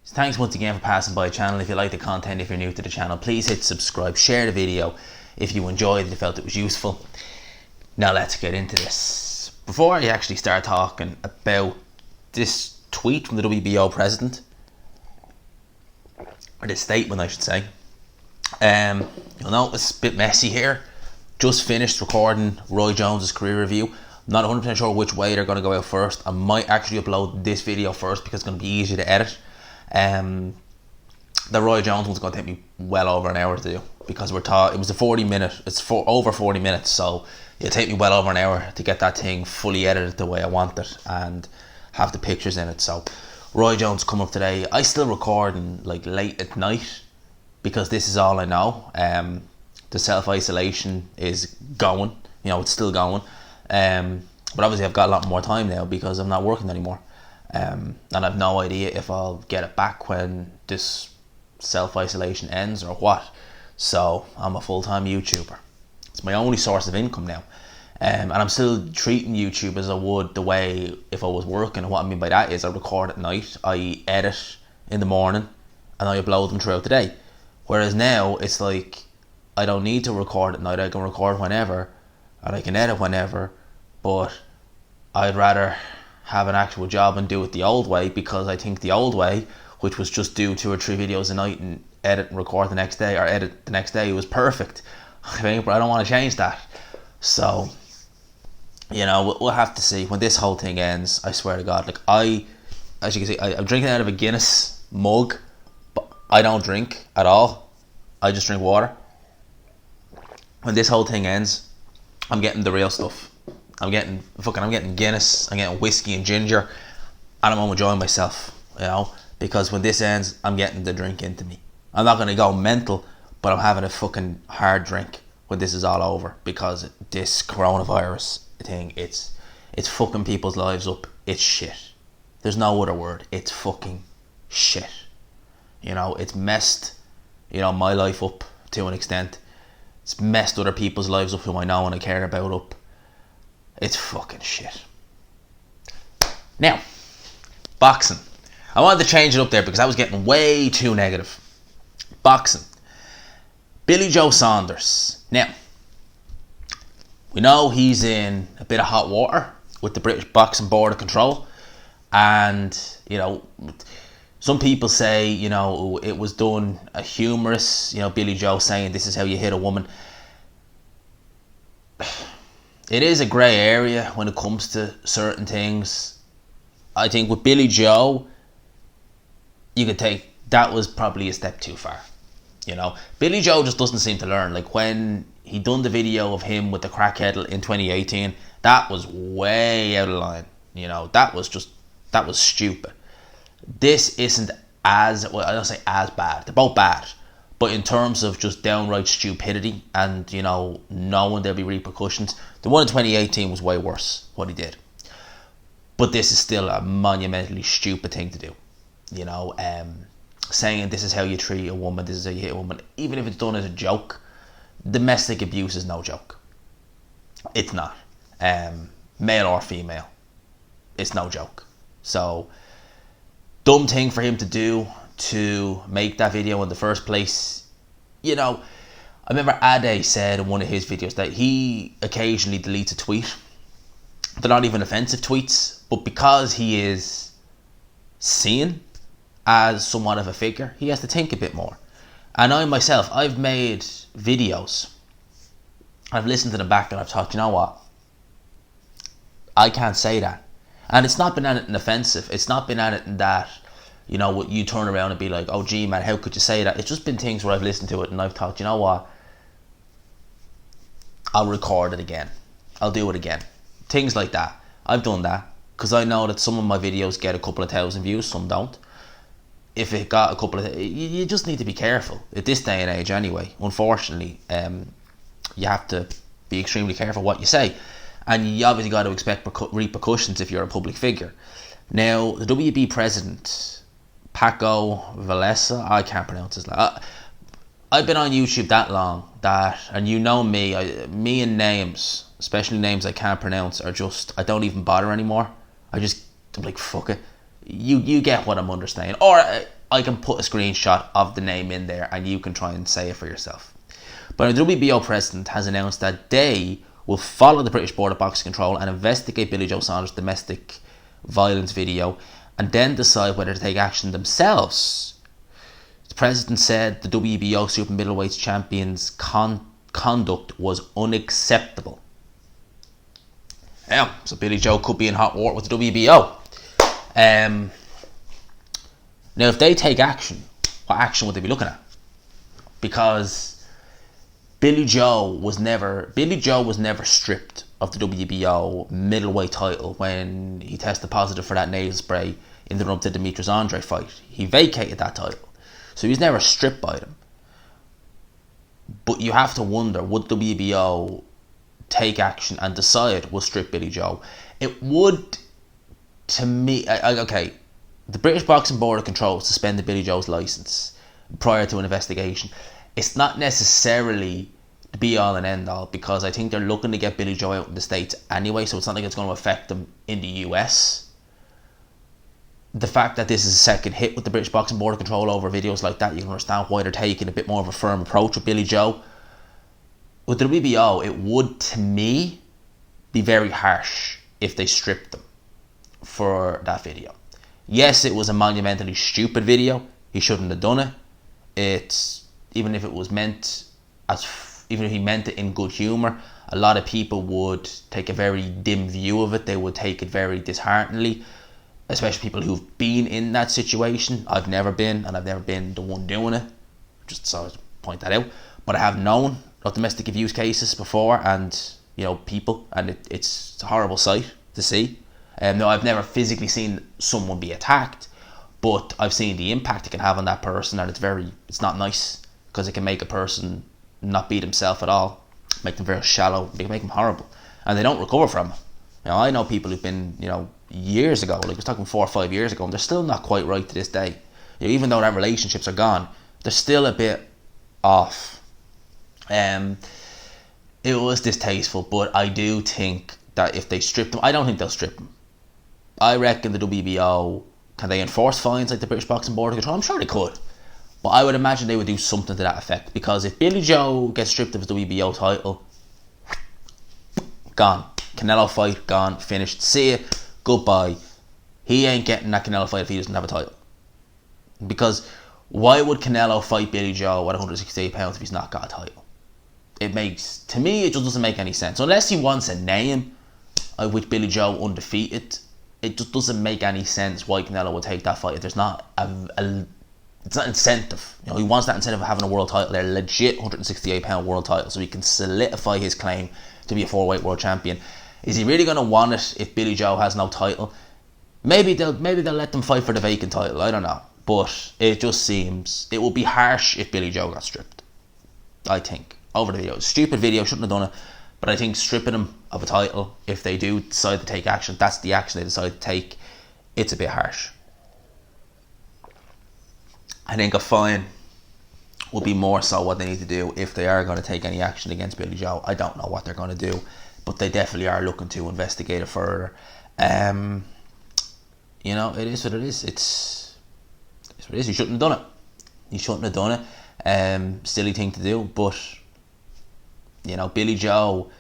So thanks once again for passing by the channel. If you like the content, if you're new to the channel, please hit subscribe, share the video if you enjoyed it, if you felt it was useful. Now let's get into this. Before I actually start talking about this tweet from the WBO president, or this statement I should say, you'll notice a bit messy here. Just finished recording Roy Jones's career review. I'm not 100% sure which way they're going to go out first. I might actually upload this video first because it's going to be easier to edit. The Roy Jones one's going to take me well over an hour to do because it was a 40 minute, over 40 minutes, so it'll take me well over an hour to get that thing fully edited the way I want it and have the pictures in it. So Roy Jones come up today. I still recording like late at night because this is all I know. The self-isolation is going, it's still going. But obviously I've got a lot more time now because I'm not working anymore. And I've no idea if I'll get it back when this self-isolation ends or what. So I'm a full-time YouTuber. It's my only source of income now. And I'm still treating YouTube as I would the way if I was working. And what I mean by that is I record at night, I edit in the morning, and I upload them throughout the day. Whereas now it's like I don't need to record at night. I can record whenever and I can edit whenever, but I'd rather have an actual job and do it the old way, because I think the old way, which was just do 2 or 3 videos a night and edit and record the next day, or edit the next day, was perfect. But I don't want to change that. So we'll have to see when this whole thing ends. I swear to God, as you can see, I'm drinking out of a Guinness mug, but I don't drink at all. I just drink water. When this whole thing ends, I'm getting the real stuff. I'm getting Guinness, I'm getting whiskey and ginger, and I'm enjoying myself, because when this ends, I'm getting the drink into me. I'm not going to go mental, but I'm having a fucking hard drink when this is all over, because this coronavirus thing, it's fucking people's lives up. It's shit. There's no other word. It's fucking shit. It's messed, my life up to an extent. It's messed other people's lives up who I know and I care about up. It's fucking shit. Now, boxing. I wanted to change it up there because I was getting way too negative. Boxing. Billy Joe Saunders. Now, we know he's in a bit of hot water with the British Boxing Board of Control. And, some people say, it was done a humorous, Billy Joe saying this is how you hit a woman. It is a grey area when it comes to certain things. I think with Billy Joe, you could take, that was probably a step too far. Billy Joe just doesn't seem to learn. Like when he done the video of him with the crackhead in 2018, that was way out of line. That was stupid. This isn't as, well, I don't say as bad. They're both bad. But in terms of just downright stupidity and, knowing there'll be repercussions, the one in 2018 was way worse, what he did. But this is still a monumentally stupid thing to do. Saying this is how you treat a woman, this is how you hit a woman, even if it's done as a joke, domestic abuse is no joke. It's not. Male or female. It's no joke. So, dumb thing for him to do, to make that video in the first place. I remember Ade said in one of his videos that he occasionally deletes a tweet. They're not even offensive tweets, but because he is seen as somewhat of a figure, he has to think a bit more. And I myself, I've made videos, I've listened to them back and I've thought, you know what, I can't say that. And it's not been anything offensive. It's not been anything that, you turn around and be like, oh gee man, how could you say that? It's just been things where I've listened to it and I've thought, you know what, I'll record it again. I'll do it again. Things like that. I've done that because I know that some of my videos get a couple of thousand views, some don't. If it got a couple of, you just need to be careful at this day and age anyway. Unfortunately, you have to be extremely careful what you say. And you obviously got to expect repercussions if you're a public figure. Now, the WB president, Paco Valesa, I can't pronounce his name. I've been on YouTube that long that, and me and names, especially names I can't pronounce, are just, I don't even bother anymore. I'm like, fuck it. You get what I'm understanding. Or I can put a screenshot of the name in there and you can try and say it for yourself. But the WBO president has announced that they will follow the British Board of Boxing Control and investigate Billy Joe Saunders' domestic violence video and then decide whether to take action themselves. The president said the WBO super middleweight champion's conduct was unacceptable. Yeah, so Billy Joe could be in hot water with the WBO. Now, if they take action, what action would they be looking at? Because Billy Joe was never stripped of the WBO middleweight title when he tested positive for that nasal spray in the run to Demetrius Andre fight. He vacated that title, so he was never stripped by them. But you have to wonder, would the WBO take action and decide we'll strip Billy Joe? It would, to me, okay, the British Boxing Board of Control suspended Billy Joe's licence prior to an investigation. It's not necessarily the be all and end all, because I think they're looking to get Billy Joe out in the States anyway, so it's not like it's going to affect them in the US. The fact that this is a second hit with the British Boxing Board of Control over videos like that, you can understand why they're taking a bit more of a firm approach with Billy Joe. With the WBO, it would, to me, be very harsh if they stripped them for that video. Yes, it was a monumentally stupid video. He shouldn't have done it. Even if he meant it in good humour, a lot of people would take a very dim view of it. They would take it very dishearteningly, especially people who've been in that situation. I've never been, and I've never been the one doing it. Just so to point that out. But I have known of domestic abuse cases before, and people, and it's a horrible sight to see. No, I've never physically seen someone be attacked, but I've seen the impact it can have on that person, and it's not nice, because it can make a person not be themselves at all, make them very shallow, make them horrible, and they don't recover from it. I know people who've been, years ago, like I was talking 4 or 5 years ago, and they're still not quite right to this day. Even though that relationships are gone, they're still a bit off. It was distasteful, but I do think that if they strip them, I don't think they'll strip them. I reckon the WBO, can they enforce fines like the British Boxing Board of Control? I'm sure they could. But I would imagine they would do something to that effect, because if Billy Joe gets stripped of his WBO title, gone. Canelo fight, gone, finished. See ya, goodbye. He ain't getting that Canelo fight if he doesn't have a title. Because why would Canelo fight Billy Joe at 168 pounds if he's not got a title? To me, it just doesn't make any sense. Unless he wants a name with Billy Joe undefeated, it just doesn't make any sense why Canelo would take that fight if there's not it's not incentive. He wants that incentive of having a world title. They're legit 168 pound world title, so he can solidify his claim to be a 4-weight world champion. Is he really going to want it if Billy Joe has no title? Maybe they'll let them fight for the vacant title. I don't know, but it just seems it would be harsh if Billy Joe got stripped. I think over the video, stupid video, shouldn't have done it. But I think stripping him of a title, if they do decide to take action, that's the action they decide to take. It's a bit harsh. I think a fine will be more so what they need to do if they are going to take any action against Billy Joe. I don't know what they're going to do, but they definitely are looking to investigate it further. It is what it is. It's what it is. He shouldn't have done it. Silly thing to do, but Billy Joe,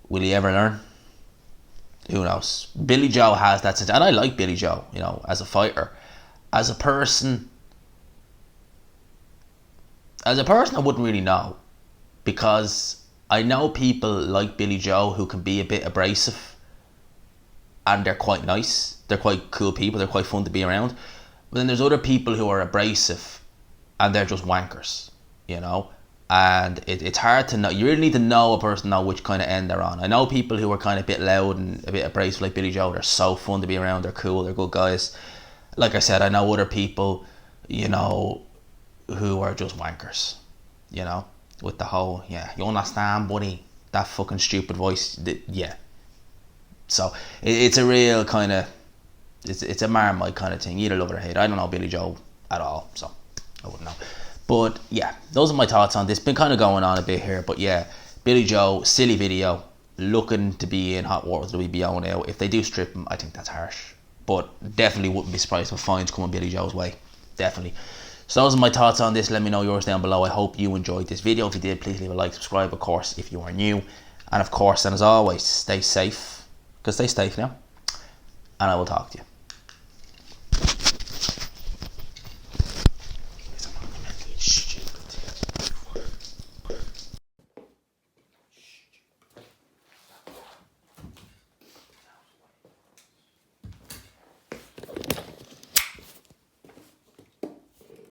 will he ever learn? Who knows? Billy Joe has that sense, and I like Billy Joe, as a fighter. As a person, I wouldn't really know, because I know people like Billy Joe who can be a bit abrasive, and they're quite nice. They're quite cool people. They're quite fun to be around. But then there's other people who are abrasive, and they're just wankers, And it's hard to know. You really need to know a person, know which kind of end they're on. I know people who are kind of a bit loud and a bit abrasive like Billy Joe. They're so fun to be around. They're cool. They're good guys. Like I said, I know other people, who are just wankers, with the whole, you understand, buddy, that fucking stupid voice, yeah. So it's a real kind of, it's a Marmite kind of thing. You either love it or hate it. I don't know Billy Joe at all, so I wouldn't know. But yeah, those are my thoughts on this. Been kind of going on a bit here, but yeah, Billy Joe, silly video, looking to be in hot water with the WBO now. If they do strip him, I think that's harsh. But definitely wouldn't be surprised if fines coming Billy Joe's way. definitely. So those are my thoughts on this. Let me know yours down below. I hope you enjoyed this video. If you did, please leave a like, subscribe, of course, if you are new. And of course, and as always, stay safe, because stay safe now. And I will talk to you.